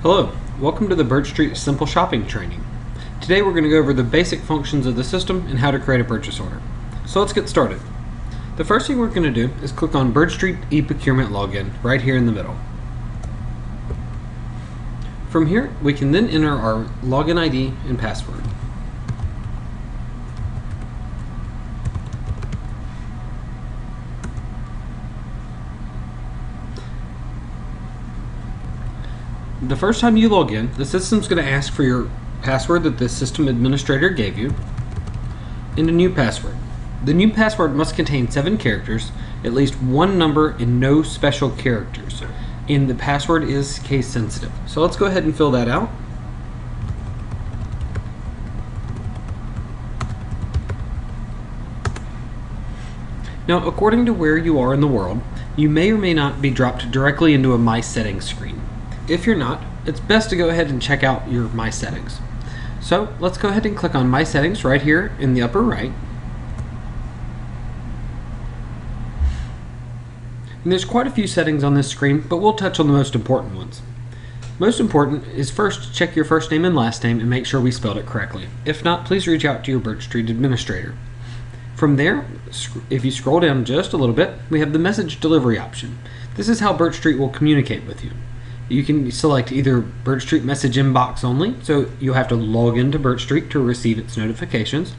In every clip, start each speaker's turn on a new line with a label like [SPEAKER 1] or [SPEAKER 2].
[SPEAKER 1] Hello, welcome to the BirchStreet Simple Shopping Training. Today we're going to go over the basic functions of the system and how to create a purchase order. So let's get started. The first thing we're going to do is click on BirchStreet eProcurement Login right here in the middle. From here we can then enter our login ID and password. The first time you log in, the system's going to ask for your password that the system administrator gave you and a new password. The new password must contain 7 characters, at least one number, and no special characters. And the password is case sensitive. So let's go ahead and fill that out. Now, according to where you are in the world, you may or may not be dropped directly into a My Settings screen. If you're not, it's best to go ahead and check out your My Settings. So let's go ahead and click on My Settings right here in the upper right. And there's quite a few settings on this screen, but we'll touch on the most important ones. Most important is first check your first name and last name and make sure we spelled it correctly. If not, please reach out to your BirchStreet administrator. From there, if you scroll down just a little bit, we have the message delivery option. This is how BirchStreet will communicate with you. You can select either BirchStreet message inbox only, so you'll have to log into BirchStreet to receive its notifications,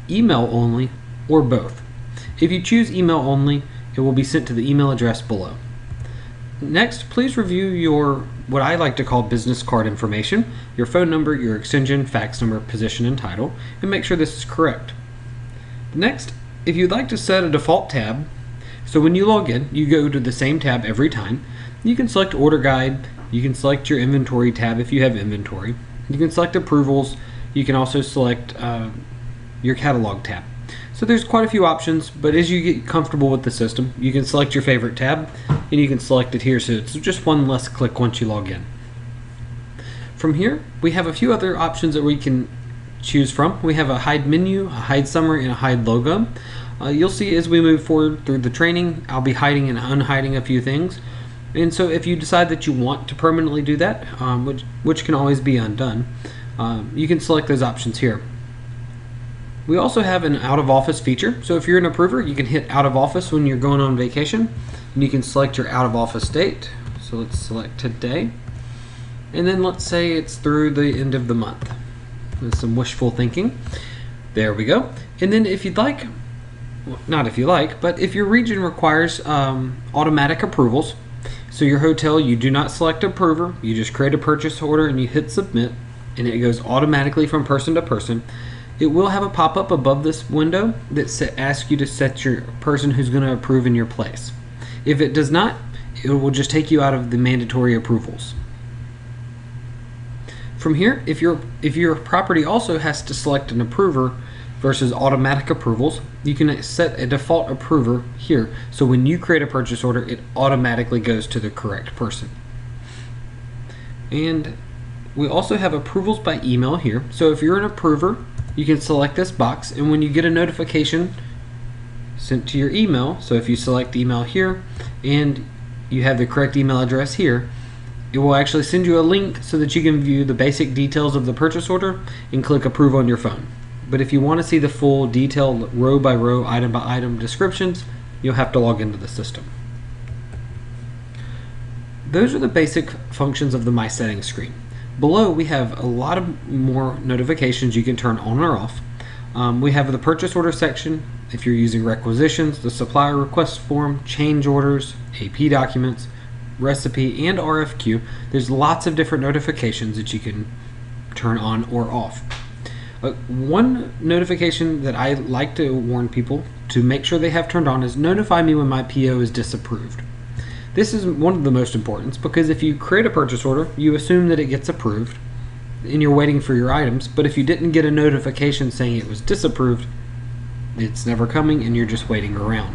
[SPEAKER 1] email only, or both. If you choose email only, it will be sent to the email address below. Next, please review your, what I like to call business card information, your phone number, your extension, fax number, position, and title, and make sure this is correct. Next, if you'd like to set a default tab, so when you log in, you go to the same tab every time. You can select Order Guide, you can select your Inventory tab if you have inventory, you can select Approvals, you can also select your Catalog tab. So there's quite a few options, but as you get comfortable with the system, you can select your favorite tab, and you can select it here, so it's just one less click once you log in. From here, we have a few other options that we can choose from. We have a hide menu, a hide summary, and a hide logo. You'll see as we move forward through the training, I'll be hiding and unhiding a few things. And so if you decide that you want to permanently do that, which can always be undone, you can select those options here. We also have an out of office feature. So if you're an approver, you can hit out of office when you're going on vacation, and you can select your out of office date. So let's select today. And then let's say it's through the end of the month. With some wishful thinking. There we go. And then if you'd like, well, not if you like, but if your region requires automatic approvals, so your hotel, you do not select approver, you just create a purchase order and you hit submit, and it goes automatically from person to person. It will have a pop-up above this window that asks you to set your person who's going to approve in your place. If it does not, it will just take you out of the mandatory approvals. From here, if your property also has to select an approver versus automatic approvals, you can set a default approver here, so when you create a purchase order, it automatically goes to the correct person. And we also have approvals by email here, so if you're an approver, you can select this box, and when you get a notification sent to your email, so if you select email here and you have the correct email address here, it will actually send you a link so that you can view the basic details of the purchase order and click approve on your phone. But if you want to see the full detailed row by row, item by item descriptions, you'll have to log into the system. Those are the basic functions of the My Settings screen. Below, we have a lot of more notifications you can turn on or off. We have the purchase order section if you're using requisitions, the supplier request form, change orders, AP documents, recipe, and RFQ. There's lots of different notifications that you can turn on or off. One notification that I like to warn people to make sure they have turned on is notify me when my PO is disapproved. This is one of the most important, because if you create a purchase order, you assume that it gets approved and you're waiting for your items, but if you didn't get a notification saying it was disapproved, it's never coming and you're just waiting around.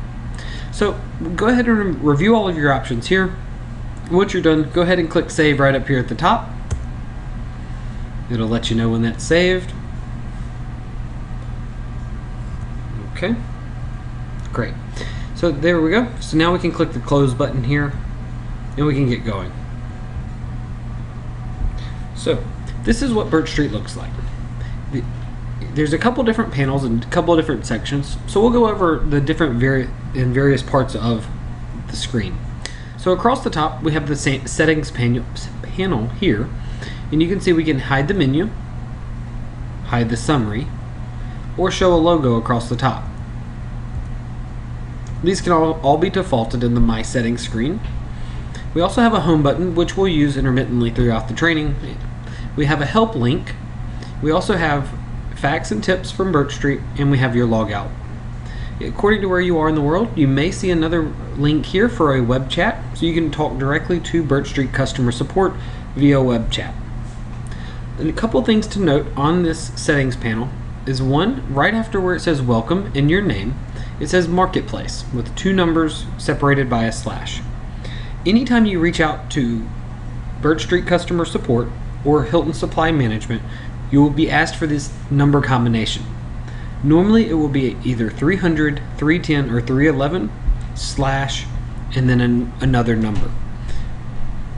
[SPEAKER 1] So go ahead and review all of your options here. Once you're done, go ahead and click save right up here at the top. It'll let you know when that's saved. Okay, great. So there we go. So now we can click the close button here and we can get going. So this is what BirchStreet looks like. There's a couple different panels and a couple different sections, so we'll go over the different various parts of the screen. So across the top we have the settings panel here, and you can see we can hide the menu, hide the summary, or show a logo across the top. These can all be defaulted in the My Settings screen. We also have a home button, which we'll use intermittently throughout the training. We have a help link. We also have facts and tips from BirchStreet, and we have your logout. According to where you are in the world, you may see another link here for a web chat, so you can talk directly to BirchStreet customer support via web chat. And a couple things to note on this settings panel is one, right after where it says welcome in your name, it says marketplace with 2 numbers separated by a slash. Anytime you reach out to BirchStreet customer support or Hilton Supply Management, you will be asked for this number combination. Normally it will be either 300, 310, or 311 slash and then another number.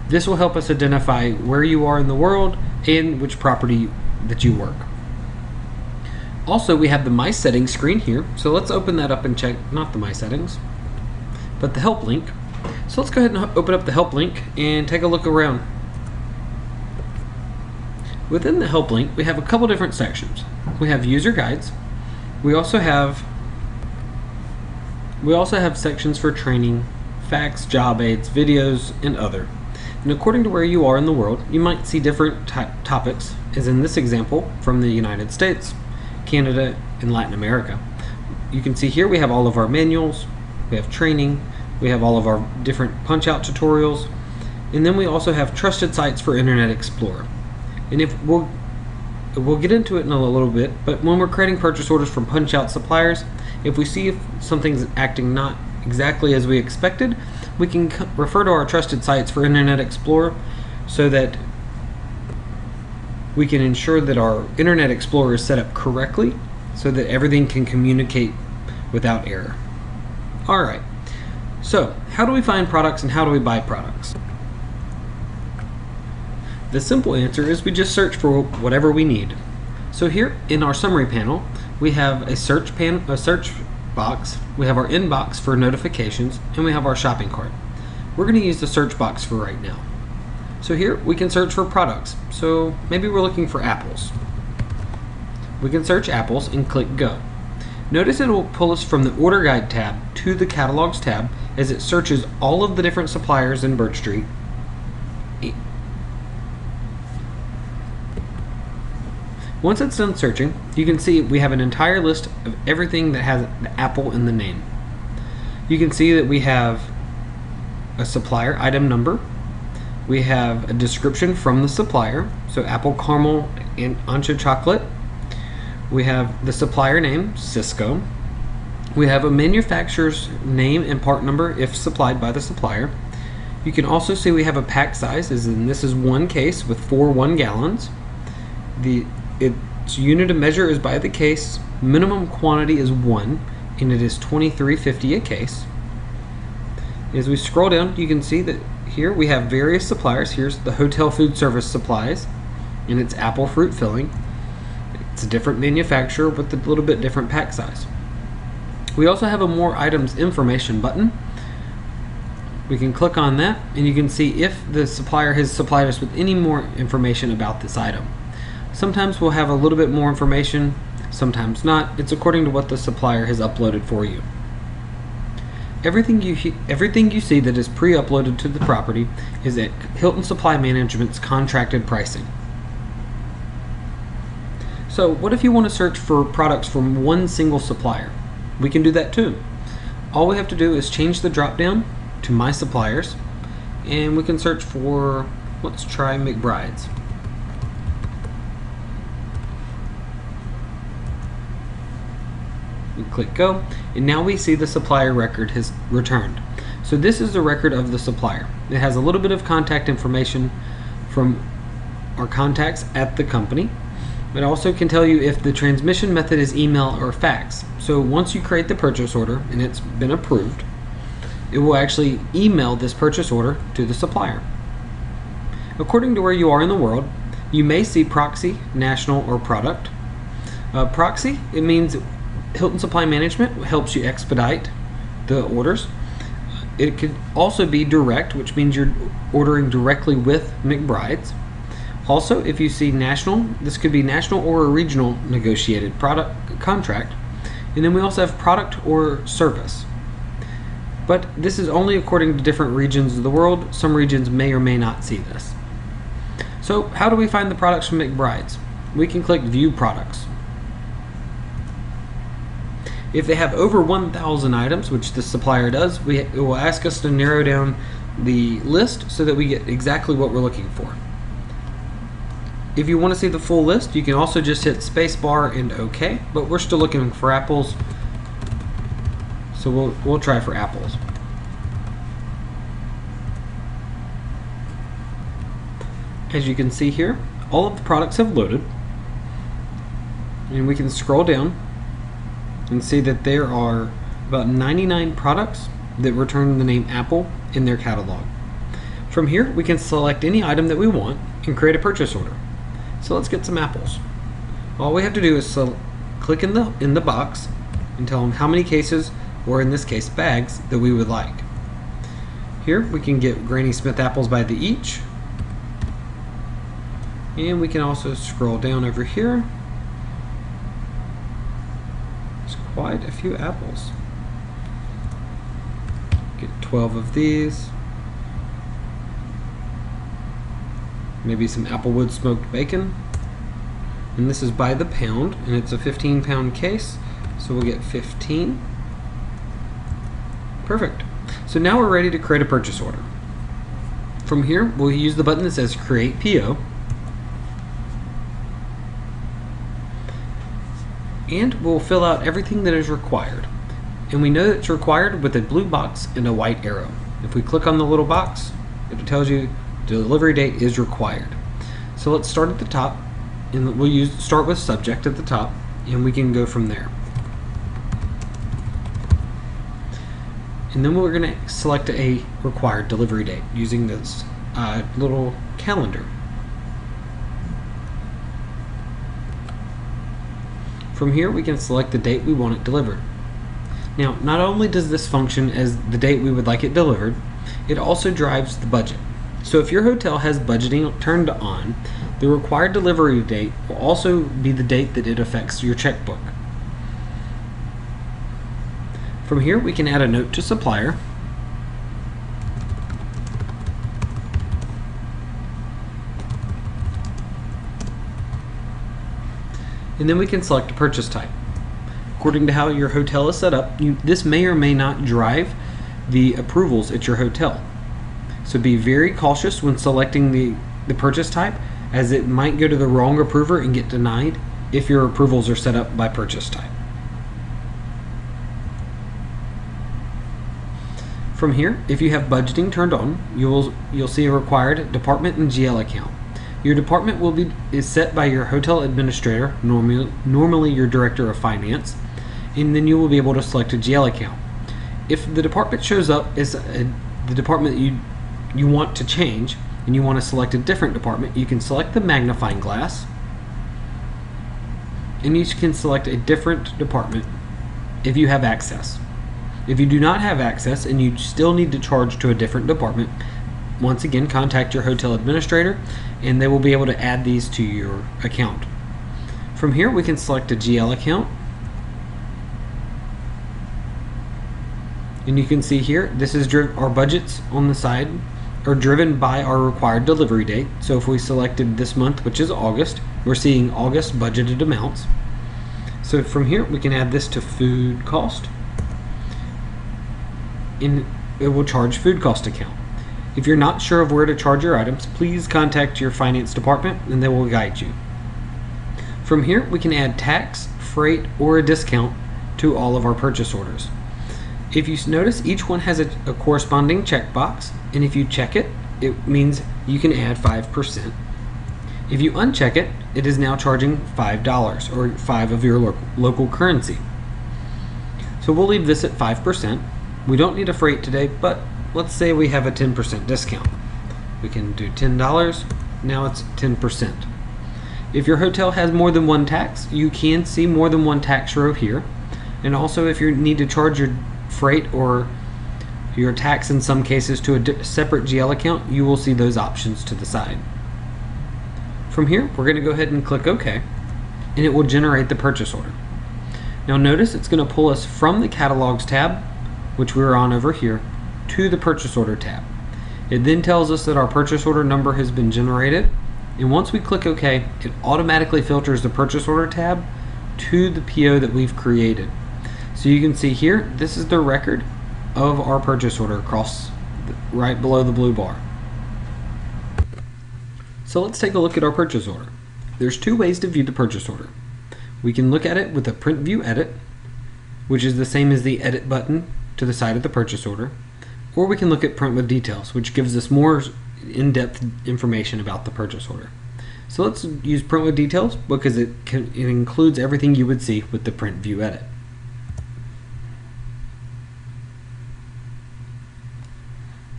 [SPEAKER 1] This will help us identify where you are in the world and which property that you work. Also, we have the My Settings screen here, so let's open that up and check, not the My Settings, but the help link. So let's go ahead and open up the help link and take a look around. Within the help link, we have a couple different sections. We have user guides. We also have sections for training, facts, job aids, videos, and other. And according to where you are in the world, you might see different topics, as in this example from the United States, Canada, and Latin America. You can see here we have all of our manuals, we have training, we have all of our different punch-out tutorials, and then we also have trusted sites for Internet Explorer. And if we'll get into it in a little bit, but when we're creating purchase orders from punch-out suppliers, if we see if something's acting not exactly as we expected, we can refer to our trusted sites for Internet Explorer so that we can ensure that our Internet Explorer is set up correctly so that everything can communicate without error. Alright, so how do we find products and how do we buy products? The simple answer is we just search for whatever we need. So here in our summary panel, we have a search box, we have our inbox for notifications, and we have our shopping cart. We're going to use the search box for right now. So here we can search for products. So maybe we're looking for apples. We can search apples and click go. Notice it will pull us from the order guide tab to the catalogs tab as it searches all of the different suppliers in BirchStreet. Once it's done searching, you can see we have an entire list of everything that has the apple in the name. You can see that we have a supplier item number. We have a description from the supplier, so apple caramel and ancha chocolate. We have the supplier name, Cisco. We have a manufacturer's name and part number if supplied by the supplier. You can also see we have a pack size, as in this is one case with 4 1-gallons. Its unit of measure is by the case. Minimum quantity is 1, and it is $23.50 a case. As we scroll down, you can see that here we have various suppliers. Here's the hotel food service supplies, and it's apple fruit filling. It's a different manufacturer with a little bit different pack size. We also have a more items information button. We can click on that, and you can see if the supplier has supplied us with any more information about this item. Sometimes we'll have a little bit more information, sometimes not. It's according to what the supplier has uploaded for you. Everything you see that is pre-uploaded to the property is at Hilton Supply Management's contracted pricing. So what if you want to search for products from one single supplier? We can do that too. All we have to do is change the drop down to My Suppliers, and we can search for, let's try McBride's. We click go, and now we see the supplier record has returned. So this is the record of the supplier. It has a little bit of contact information from our contacts at the company. It also can tell you if the transmission method is email or fax. So once you create the purchase order and it's been approved, it will actually email this purchase order to the supplier. According to where you are in the world, You may see proxy, national, or product. Proxy, it means Hilton Supply Management helps you expedite the orders. It could also be direct, which means you're ordering directly with McBride's. Also, if you see national, this could be national or a regional negotiated product contract. And then we also have product or service. But this is only according to different regions of the world. Some regions may or may not see this. So how do we find the products from McBride's? We can click View Products. If they have over 1,000 items, which the supplier does, it will ask us to narrow down the list so that we get exactly what we're looking for. If you want to see the full list, you can also just hit spacebar and OK, but we're still looking for apples, so we'll try for apples. As you can see here, all of the products have loaded, and we can scroll down and see that there are about 99 products that return the name Apple in their catalog. From here, we can select any item that we want and create a purchase order. So let's get some apples. All we have to do is click in the box and tell them how many cases, or in this case bags, that we would like. Here we can get Granny Smith apples by the each, and we can also scroll down over here. There's quite a few apples. Get 12 of these. Maybe some Applewood smoked bacon. And this is by the pound, and it's a 15-pound case, so we'll get 15. Perfect. So now we're ready to create a purchase order. From here, we'll use the button that says Create PO. And we'll fill out everything that is required. And we know that it's required with a blue box and a white arrow. If we click on the little box, it tells you delivery date is required. So let's start at the top, and we'll start with subject at the top, and we can go from there. And then we're going to select a required delivery date using this little calendar. From here, we can select the date we want it delivered. Now, not only does this function as the date we would like it delivered, it also drives the budget. So if your hotel has budgeting turned on, the required delivery date will also be the date that it affects your checkbook. From here, we can add a note to supplier. And then we can select a purchase type. According to how your hotel is set up, this may or may not drive the approvals at your hotel. So be very cautious when selecting the purchase type, as it might go to the wrong approver and get denied if your approvals are set up by purchase type. From here, if you have budgeting turned on, you'll see a required department and GL account. Your department is set by your hotel administrator, normally your director of finance, and then you will be able to select a GL account. If the department shows up as the department that you want to change, and you want to select a different department, you can select the magnifying glass, and you can select a different department if you have access. If you do not have access and you still need to charge to a different department, once again, contact your hotel administrator and they will be able to add these to your account. From here, we can select a GL account. And you can see here, this is our budgets on the side are driven by our required delivery date. So if we selected this month, which is August, we're seeing August budgeted amounts. So from here, we can add this to food cost, and it will charge food cost account. If you're not sure of where to charge your items, please contact your finance department and they will guide you. From here, we can add tax, freight, or a discount to all of our purchase orders. If you notice, each one has a corresponding checkbox, and if you check it, it means you can add 5%. If you uncheck it, it is now charging $5 or 5 of your local currency. So we'll leave this at 5%. We don't need a freight today, but let's say we have a 10% discount. We can do $10. Now it's 10%. If your hotel has more than one tax, you can see more than one tax row here. And also if you need to charge your freight or your tax in some cases to a separate GL account, you will see those options to the side. From here, we're going to go ahead and click OK, and it will generate the purchase order. Now notice it's going to pull us from the Catalogs tab, which we were on over here, to the Purchase Order tab. It then tells us that our purchase order number has been generated, and once we click OK, it automatically filters the Purchase Order tab to the PO that we've created. So you can see here, this is the record of our purchase order across right below the blue bar. So let's take a look at our purchase order. There's two ways to view the purchase order. We can look at it with a Print View Edit, which is the same as the Edit button to the side of the purchase order, or we can look at Print with Details, which gives us more in-depth information about the purchase order. So let's use Print with Details because it includes everything you would see with the Print View Edit.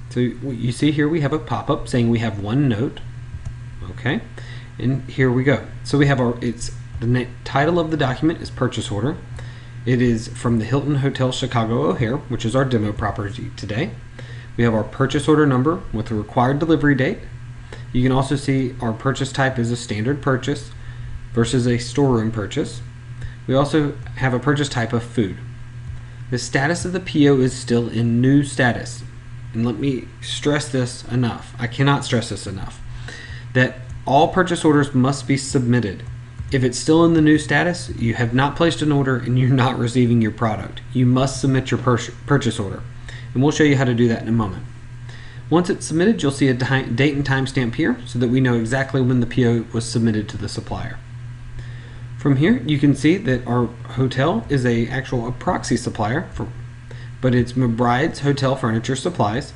[SPEAKER 1] So you see here we have a pop-up saying we have one note. Okay, and here we go. So we have the title of the document is Purchase Order. It is from the Hilton Hotel Chicago O'Hare, which is our demo property today. We have our purchase order number with the required delivery date. You can also see our purchase type is a standard purchase versus a storeroom purchase. We also have a purchase type of food. The status of the PO is still in new status. And let me stress this enough. I cannot stress this enough. That all purchase orders must be submitted. If it's still in the new status, you have not placed an order and you're not receiving your product. You must submit your purchase order. And we'll show you how to do that in a moment. Once it's submitted, you'll see a date and time stamp here so that we know exactly when the PO was submitted to the supplier. From here, you can see that our hotel is a proxy supplier, but it's McBride's Hotel Furniture Supplies.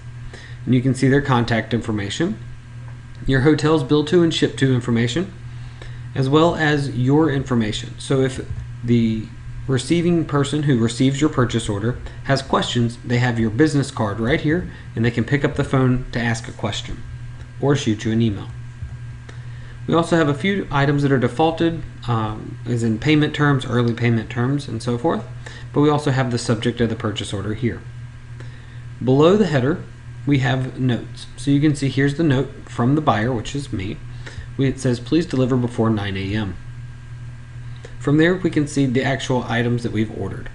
[SPEAKER 1] And you can see their contact information, your hotel's bill to and ship to information, as well as your information. So if the receiving person who receives your purchase order has questions, they have your business card right here, and they can pick up the phone to ask a question or shoot you an email. We also have a few items that are defaulted, as in payment terms, early payment terms, and so forth, but we also have the subject of the purchase order here. Below the header, we have notes. So you can see here's the note from the buyer, which is me. It says, please deliver before 9 a.m. From there, we can see the actual items that we've ordered.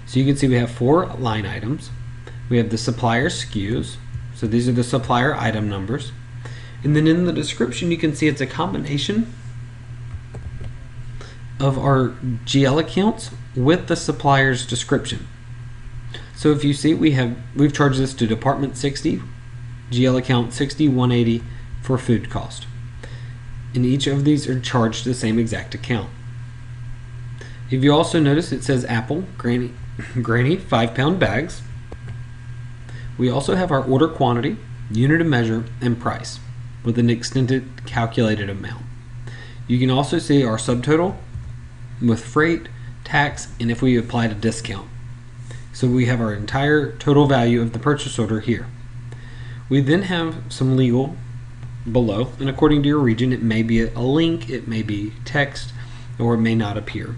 [SPEAKER 1] So you can see we have 4 line items. We have the supplier SKUs. So these are the supplier item numbers. And then in the description, you can see it's a combination of our GL accounts with the supplier's description. So if you see, we've charged this to Department 60, GL account 60-180 for food cost. And each of these are charged to the same exact account. If you also notice, it says Apple Granny 5-pound bags. We also have our order quantity, unit of measure, and price with an extended calculated amount. You can also see our subtotal with freight, tax, and if we applied a discount. So we have our entire total value of the purchase order here. We then have some legal below, and according to your region, it may be a link, it may be text, or it may not appear.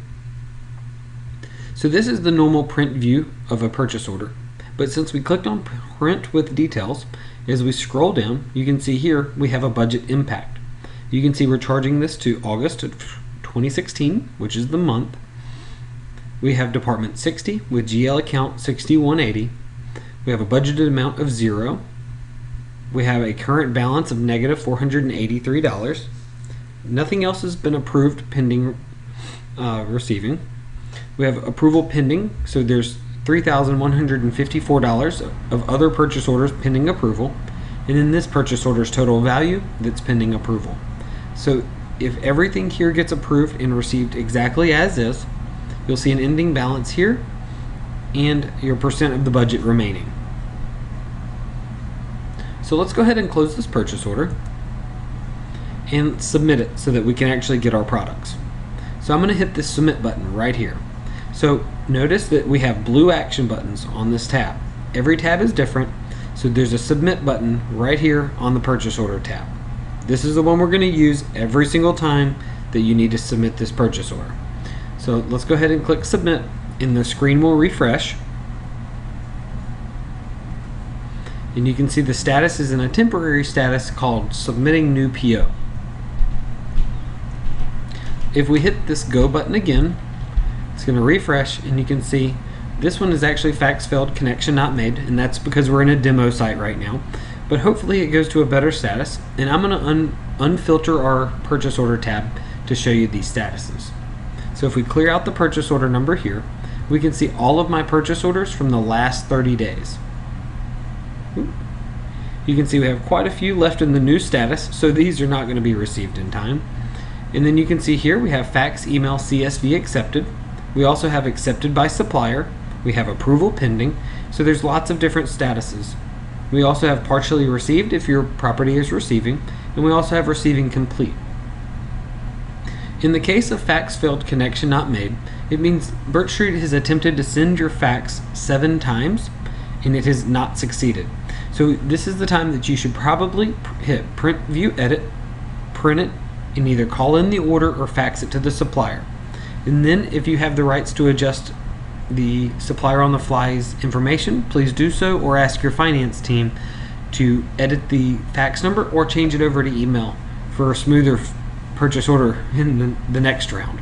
[SPEAKER 1] So this is the normal print view of a purchase order, but since we clicked on Print with Details, as we scroll down, you can see here we have a budget impact. You can see we're charging this to August of 2016, which is the month. We have Department 60 with GL account 6180. We have a budgeted amount of 0. We have a current balance of negative $483. Nothing else has been approved pending receiving. We have approval pending, so there's $3,154 of other purchase orders pending approval, and then this purchase order's total value that's pending approval. So if everything here gets approved and received exactly as is, you'll see an ending balance here and your percent of the budget remaining. So let's go ahead and close this purchase order and submit it so that we can actually get our products. So I'm going to hit this submit button right here. So notice that we have blue action buttons on this tab. Every tab is different, so there's a submit button right here on the purchase order tab. This is the one we're going to use every single time that you need to submit this purchase order. So let's go ahead and click submit, and the screen will refresh. And you can see the status is in a temporary status called submitting new PO. If we hit this go button again, it's going to refresh, and you can see this one is actually fax failed, connection not made, and that's because we're in a demo site right now. But hopefully it goes to a better status, and I'm going to unfilter our purchase order tab to show you these statuses. So if we clear out the purchase order number here, we can see all of my purchase orders from the last 30 days. You can see we have quite a few left in the new status, so these are not going to be received in time. And then you can see here we have fax, email, CSV accepted. We also have accepted by supplier. We have approval pending. So there's lots of different statuses. We also have partially received if your property is receiving, and we also have receiving complete. In the case of fax failed, connection not made, it means BirchStreet has attempted to send your fax 7 times and it has not succeeded. So this is the time that you should probably hit print, view, edit, print it, and either call in the order or fax it to the supplier. And then if you have the rights to adjust the supplier on the fly's information, please do so, or ask your finance team to edit the fax number or change it over to email for a smoother purchase order in the next round.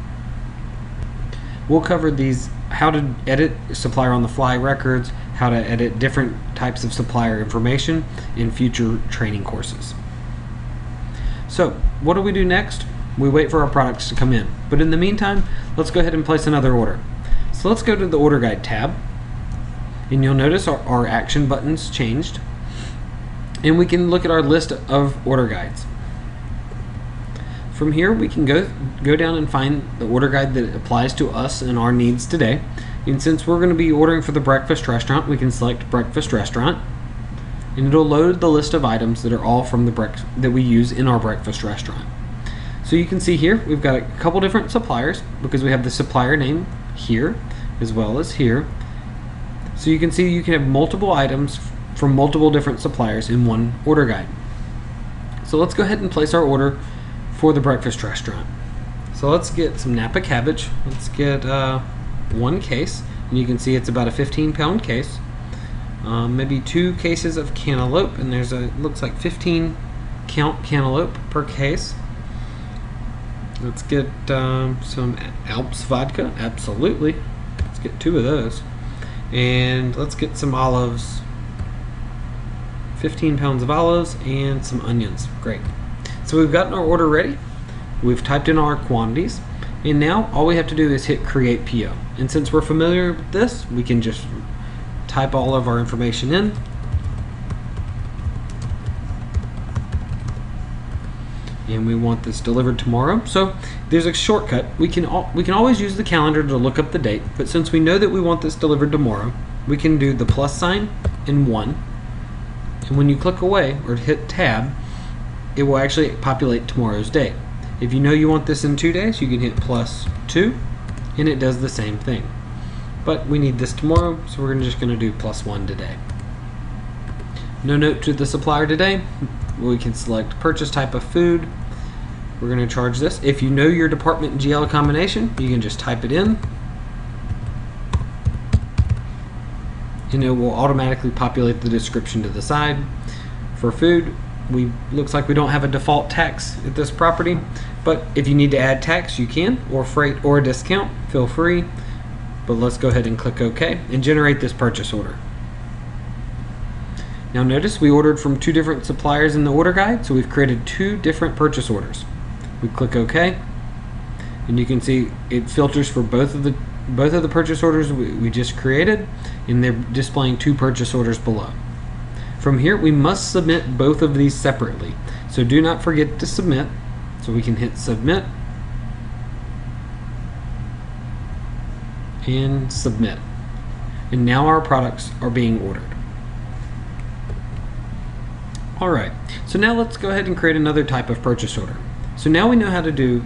[SPEAKER 1] We'll cover these, how to edit supplier on the fly records, how to edit different types of supplier information in future training courses. So what do we do next? We wait for our products to come in. But in the meantime, let's go ahead and place another order. So let's go to the order guide tab, and you'll notice our action buttons changed, and we can look at our list of order guides. From here we can go down and find the order guide that applies to us and our needs today. And since we're going to be ordering for the breakfast restaurant, we can select breakfast restaurant, and it'll load the list of items that are all from the that we use in our breakfast restaurant. So you can see here we've got a couple different suppliers because we have the supplier name here as well as here. So you can see you can have multiple items from multiple different suppliers in one order guide. So let's go ahead and place our order for the breakfast restaurant. So let's get some Napa cabbage. Let's get 1 case, and you can see it's about a 15-pound case. Maybe 2 cases of cantaloupe, and there's looks like 15 count cantaloupe per case. Let's get some Alps vodka, absolutely. Let's get 2 of those. And let's get some olives, 15 pounds of olives, and some onions. Great. So we've gotten our order ready. We've typed in our quantities, and now all we have to do is hit create PO. And since we're familiar with this, we can just type all of our information in. And we want this delivered tomorrow. So there's a shortcut. We can always use the calendar to look up the date, but since we know that we want this delivered tomorrow, we can do the plus sign and 1. And when you click away or hit tab, it will actually populate tomorrow's date. If you know you want this in 2 days, you can hit +2, and it does the same thing. But we need this tomorrow, so we're just going to do +1 today. No note to the supplier today. We can select purchase type of food. We're going to charge this. If you know your department and GL combination, you can just type it in, and it will automatically populate the description to the side. For food, looks like we don't have a default tax at this property, but if you need to add tax, you can, or freight or a discount, feel free. But let's go ahead and click OK and generate this purchase order. Now notice we ordered from 2 different suppliers in the order guide, so we've created 2 different purchase orders. We click OK, and you can see it filters for both of the purchase orders we just created, and they're displaying 2 purchase orders below. From here, we must submit both of these separately, so do not forget to submit. So we can hit submit and submit, and now our products are being ordered. Alright, so now let's go ahead and create another type of purchase order. So now we know how to do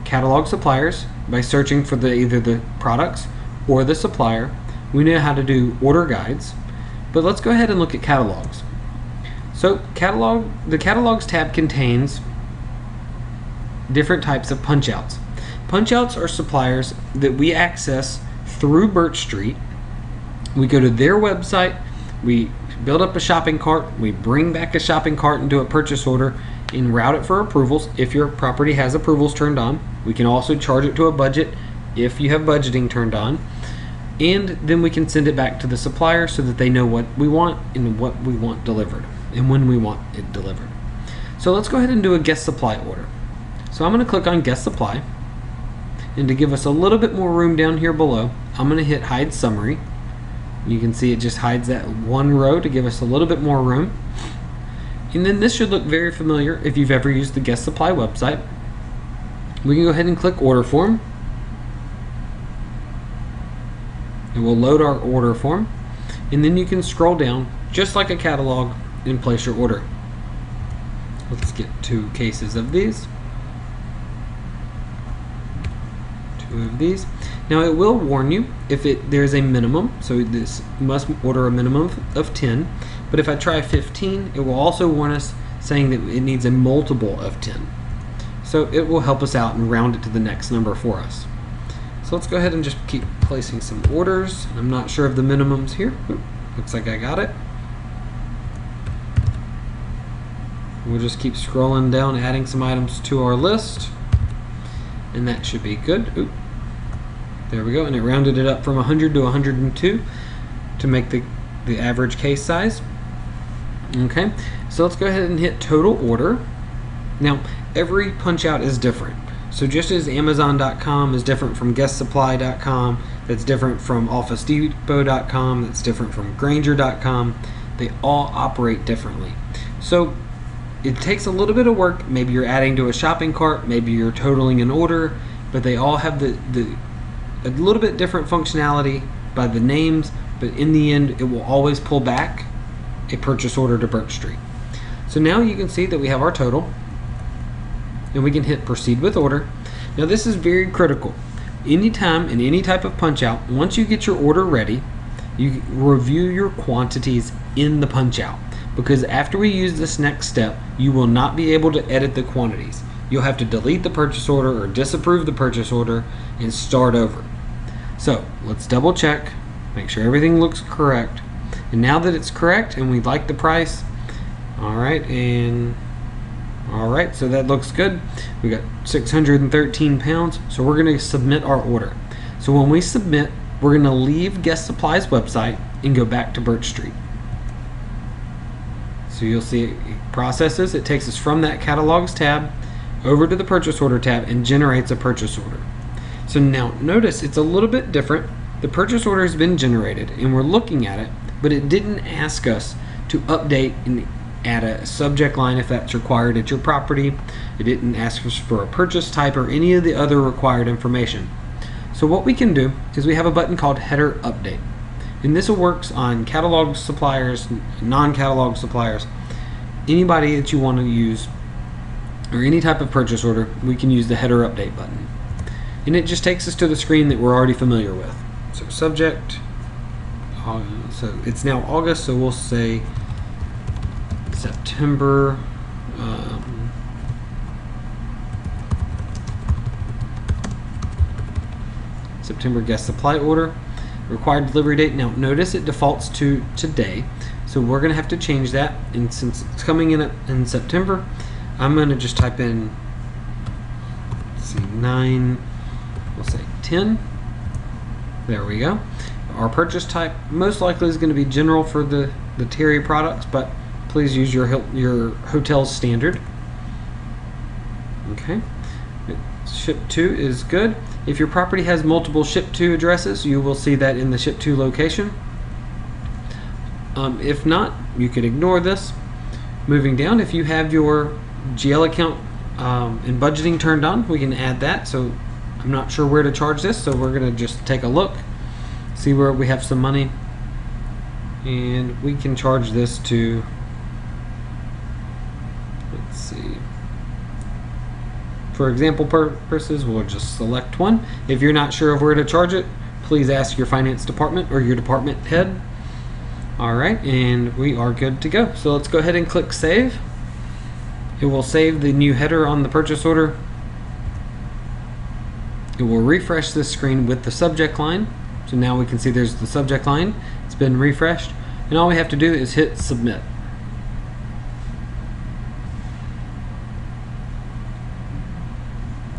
[SPEAKER 1] catalog suppliers by searching for either the products or the supplier. We know how to do order guides, but let's go ahead and look at catalogs. So the catalogs tab contains different types of punch outs. Punch outs are suppliers that we access through BirchStreet. We go to their website, we build up a shopping cart, we bring back a shopping cart into a purchase order and route it for approvals if your property has approvals turned on. We can also charge it to a budget if you have budgeting turned on. And then we can send it back to the supplier so that they know what we want and what we want delivered and when we want it delivered. So let's go ahead and do a guest supply order. So I'm going to click on guest supply, and to give us a little bit more room down here below, I'm going to hit hide summary. You can see it just hides that one row to give us a little bit more room. And then this should look very familiar if you've ever used the guest supply website. We can go ahead and click order form. It will load our order form, and then you can scroll down just like a catalog and place your order. Let's get 2 cases of these. 2 of these. Now it will warn you if there's a minimum, so this must order a minimum of 10. But if I try 15, it will also warn us saying that it needs a multiple of 10. So it will help us out and round it to the next number for us. So let's go ahead and just keep placing some orders. I'm not sure of the minimums here. Ooh, looks like I got it. We'll just keep scrolling down, adding some items to our list. And that should be good. Ooh, there we go. And it rounded it up from 100 to 102 to make the average case size. Okay, so let's go ahead and hit total order. Now, every punch out is different. So just as Amazon.com is different from GuestSupply.com, that's different from OfficeDepot.com, that's different from Granger.com, they all operate differently. So it takes a little bit of work. Maybe you're adding to a shopping cart, maybe you're totaling an order, but they all have a little bit different functionality by the names, but in the end, it will always pull back a purchase order to BirchStreet. So now you can see that we have our total, and we can hit proceed with order. Now this is very critical. Anytime in any type of punch out, once you get your order ready, you review your quantities in the punch out, because after we use this next step, you will not be able to edit the quantities. You'll have to delete the purchase order or disapprove the purchase order and start over. So let's double check, make sure everything looks correct. And now that it's correct and we like the price, alright, so that looks good. We got 613 pounds, so we're going to submit our order. So when we submit, we're going to leave Guest Supply's website and go back to BirchStreet. So you'll see it processes, it takes us from that catalogs tab over to the purchase order tab and generates a purchase order. So now notice it's a little bit different. The purchase order has been generated and we're looking at it, but it didn't ask us to update and add a subject line if that's required at your property. It didn't ask us for a purchase type or any of the other required information. So what we can do is we have a button called header update, and this works on catalog suppliers, non-catalog suppliers, anybody that you want to use or any type of purchase order. We can use the header update button, and it just takes us to the screen that we're already familiar with. So subject, so it's now August, so we'll say September September guest supply order. Required delivery date. Now notice it defaults to today, so we're gonna have to change that, and since it's coming in September, I'm gonna just type in, let's see, 9, we'll say 10. There we go. Our purchase type most likely is going to be general for the Terry products, but please use your hotel standard. Okay. Ship to is good. If your property has multiple ship to addresses, you will see that in the ship to location. If not, you could ignore this. Moving down, if you have your GL account and budgeting turned on, we can add that. So I'm not sure where to charge this, so we're going to just take a look, see where we have some money, and we can charge this to, let's see, for example purposes, we'll just select one. If you're not sure of where to charge it, please ask your finance department or your department head. Alright, and we are good to go. So let's go ahead and click save. It will save the new header on the purchase order It will refresh this screen with the subject line. So now we can see there's the subject line. It's been refreshed. And all we have to do is hit submit.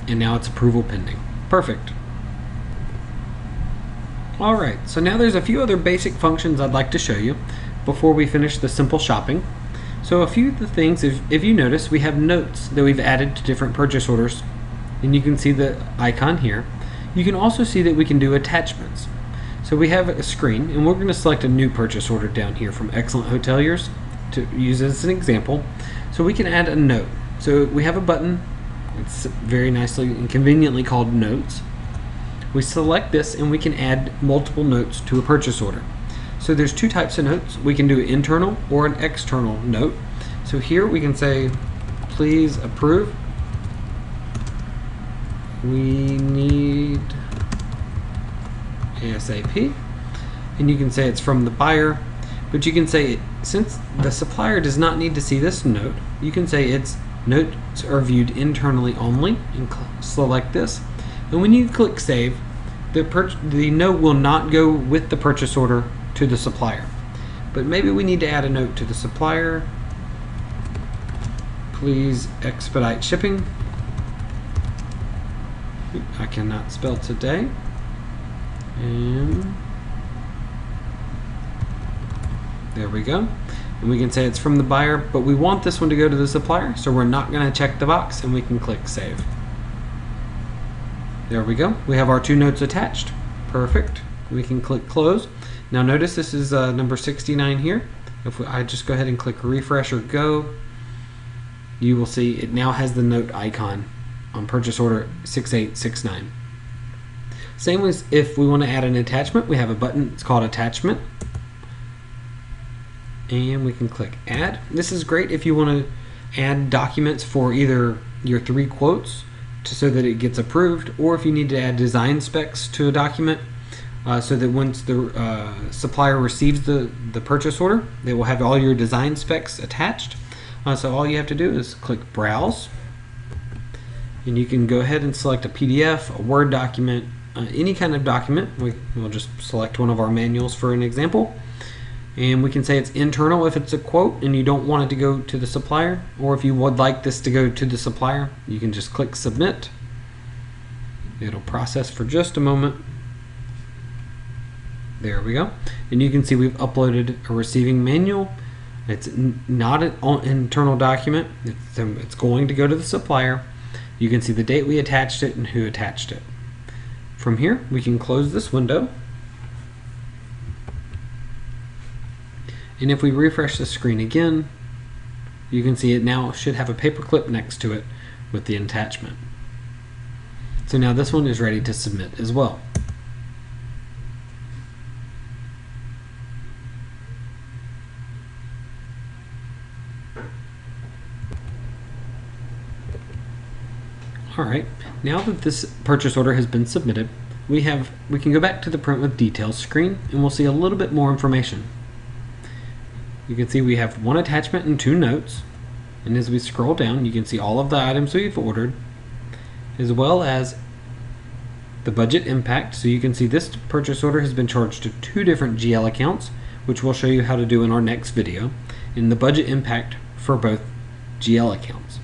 [SPEAKER 1] And now it's approval pending. Perfect. Alright, so now there's a few other basic functions I'd like to show you before we finish the simple shopping. So a few of the things, if you notice, we have notes that we've added to different purchase orders, and you can see the icon here. You can also see that we can do attachments. So we have a screen, and we're going to select a new purchase order down here from Excellent Hoteliers to use as an example. So we can add a note. So we have a button. It's very nicely and conveniently called Notes. We select this and we can add multiple notes to a purchase order. So there's two types of notes. We can do an internal or an external note. So here we can say, please approve. We need ASAP. And you can say it's from the buyer, but you can say, since the supplier does not need to see this note, you can say its notes are viewed internally only and select this. And when you click save, the note will not go with the purchase order to the supplier. But maybe we need to add a note to the supplier. Please expedite shipping. I cannot spell today. And there we go. And we can say it's from the buyer, but we want this one to go to the supplier, so we're not going to check the box, and we can click save. There we go. We have our two notes attached. Perfect. We can click close. Now notice this is number 69 here. If I just go ahead and click refresh or go, you will see it now has the note icon on purchase order 6869. Same as if we want to add an attachment, we have a button, it's called attachment. And we can click add. This is great if you want to add documents for either your 3 quotes so that it gets approved, or if you need to add design specs to a document so that once the supplier receives the purchase order, they will have all your design specs attached. So all you have to do is click browse, and you can go ahead and select a PDF, a Word document, any kind of document. We'll just select one of our manuals for an example. And we can say it's internal if it's a quote and you don't want it to go to the supplier, or if you would like this to go to the supplier, you can just click submit. It'll process for just a moment. There we go. And you can see we've uploaded a receiving manual. It's not an internal document. It's going to go to the supplier. You can see the date we attached it and who attached it. From here, we can close this window. And if we refresh the screen again, you can see it now should have a paperclip next to it with the attachment. So now this one is ready to submit as well. Alright, now that this purchase order has been submitted, we can go back to the print with details screen and we'll see a little bit more information. You can see we have one attachment and 2 notes, and as we scroll down you can see all of the items we've ordered, as well as the budget impact. So you can see this purchase order has been charged to 2 different GL accounts, which we'll show you how to do in our next video, and the budget impact for both GL accounts.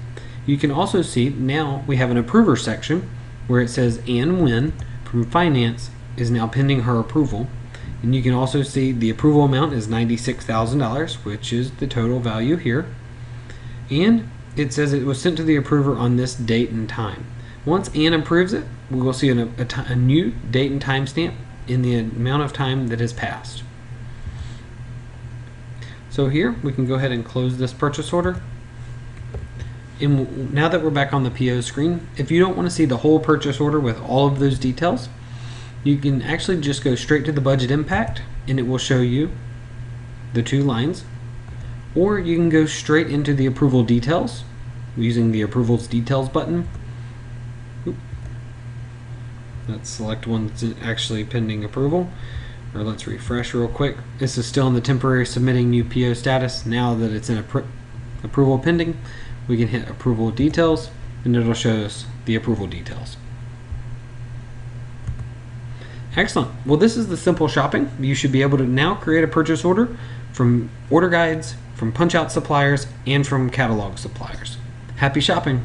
[SPEAKER 1] You can also see now we have an approver section where it says Ann Wynn from Finance is now pending her approval. And you can also see the approval amount is $96,000, which is the total value here. And it says it was sent to the approver on this date and time. Once Ann approves it, we will see a new date and time stamp in the amount of time that has passed. So here we can go ahead and close this purchase order. And now that we're back on the PO screen, if you don't want to see the whole purchase order with all of those details, you can actually just go straight to the budget impact and it will show you the 2 lines, or you can go straight into the approval details using the approvals details button. Let's select one that's actually pending approval, or let's refresh real quick. This is still in the temporary submitting new PO status. Now that it's in approval pending, we can hit approval details and it'll show us the approval details. Excellent. Well, this is the simple shopping. You should be able to now create a purchase order from order guides, from punch-out suppliers, and from catalog suppliers. Happy shopping!